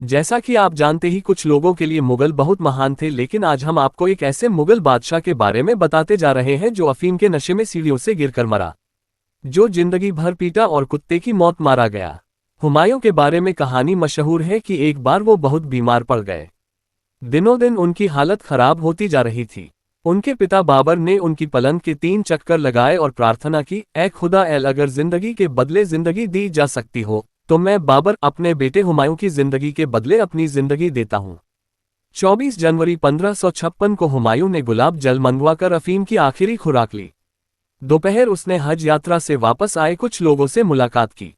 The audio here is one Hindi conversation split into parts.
जैसा कि आप जानते ही कुछ लोगों के लिए मुगल बहुत महान थे, लेकिन आज हम आपको एक ऐसे मुगल बादशाह के बारे में बताते जा रहे हैं जो अफीम के नशे में सीढ़ियों से गिरकर मरा, जो जिंदगी भर पीटा और कुत्ते की मौत मारा गया। हुमायूं के बारे में कहानी मशहूर है कि एक बार वो बहुत बीमार पड़ गए। दिनों दिन उनकी हालत खराब होती जा रही थी। उनके पिता बाबर ने उनकी पलंग के 3 चक्कर लगाए और प्रार्थना की, ऐ खुदा एल, अगर जिंदगी के बदले जिंदगी दी जा सकती हो तो मैं बाबर अपने बेटे हुमायूं की जिंदगी के बदले अपनी जिंदगी देता हूं। 24 जनवरी 1556 को हुमायूं ने गुलाब जल मंगवाकर अफीम की आखिरी खुराक ली। दोपहर उसने हज यात्रा से वापस आए कुछ लोगों से मुलाकात की।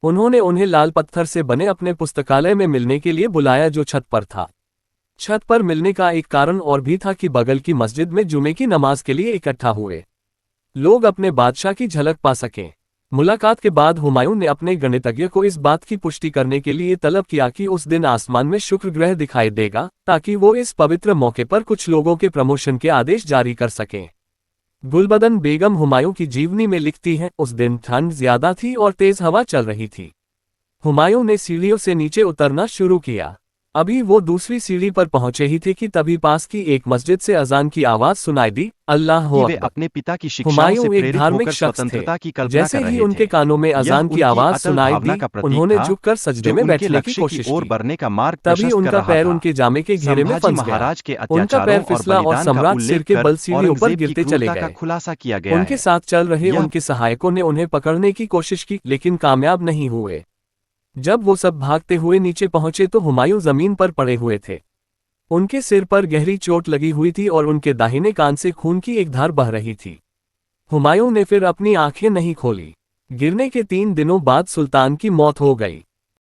उन्होंने उन्हें लाल पत्थर से बने अपने पुस्तकालय में मिलने के लिए बुलाया जो छत पर था। छत पर मिलने का एक कारण और भी था कि बगल की मस्जिद में जुमे की नमाज के लिए इकट्ठा हुए लोग अपने बादशाह की झलक पा सकें। मुलाकात के बाद हुमायूं ने अपने गणितज्ञ को इस बात की पुष्टि करने के लिए तलब किया कि उस दिन आसमान में शुक्र ग्रह दिखाई देगा, ताकि वो इस पवित्र मौके पर कुछ लोगों के प्रमोशन के आदेश जारी कर सकें। गुलबदन बेगम हुमायूं की जीवनी में लिखती हैं, उस दिन ठंड ज्यादा थी और तेज हवा चल रही थी। हुमायूं ने सीढ़ियों से नीचे उतरना शुरू किया। अभी वो दूसरी सीढ़ी पर पहुंचे ही थे कि तभी पास की एक मस्जिद से अजान की आवाज सुनाई दी, अल्लाह हू वे अकबर। अपने पिता की शिक्षाओं से हुमायूं एक प्रेरित धार्मिक होकर शख्स थे। स्वतंत्रता की कल्पना जैसे कर ही रहे उनके थे। कानों में यह अजान की उनकी आवाज अटल सुनाई भावना दी, का प्रतीक उन्होंने था, झुककर सजदे जो में उनके बैठने की लक्ष्य की कोशिश ओर की। बढ़ने का मार्ग तभी प्रशस्त कर उनका रहा पैर था। उनके जामे के घेरे में संभाजी फंस गया। महाराज के उनका पैर अत्याचारों और फिसला और बलिदान का सम्राट सिर उल्लेख के कर बल सीढ़ियों पर औरंगजेब की गिरते चले क्रूरता का गए। खुलासा किया गया उनके है। साथ चल रहे यह उनके सहायकों ने उन्हें पकड़ने की कोशिश की, लेकिन कामयाब नहीं हुए। जब वो सब भागते हुए नीचे पहुंचे तो हुमायूं जमीन पर पड़े हुए थे। उनके सिर पर गहरी चोट लगी हुई थी और उनके दाहिने कान से खून की एक धार बह रही थी। हुमायूं ने फिर अपनी आंखें नहीं खोली। गिरने के 3 दिनों बाद सुल्तान की मौत हो गई।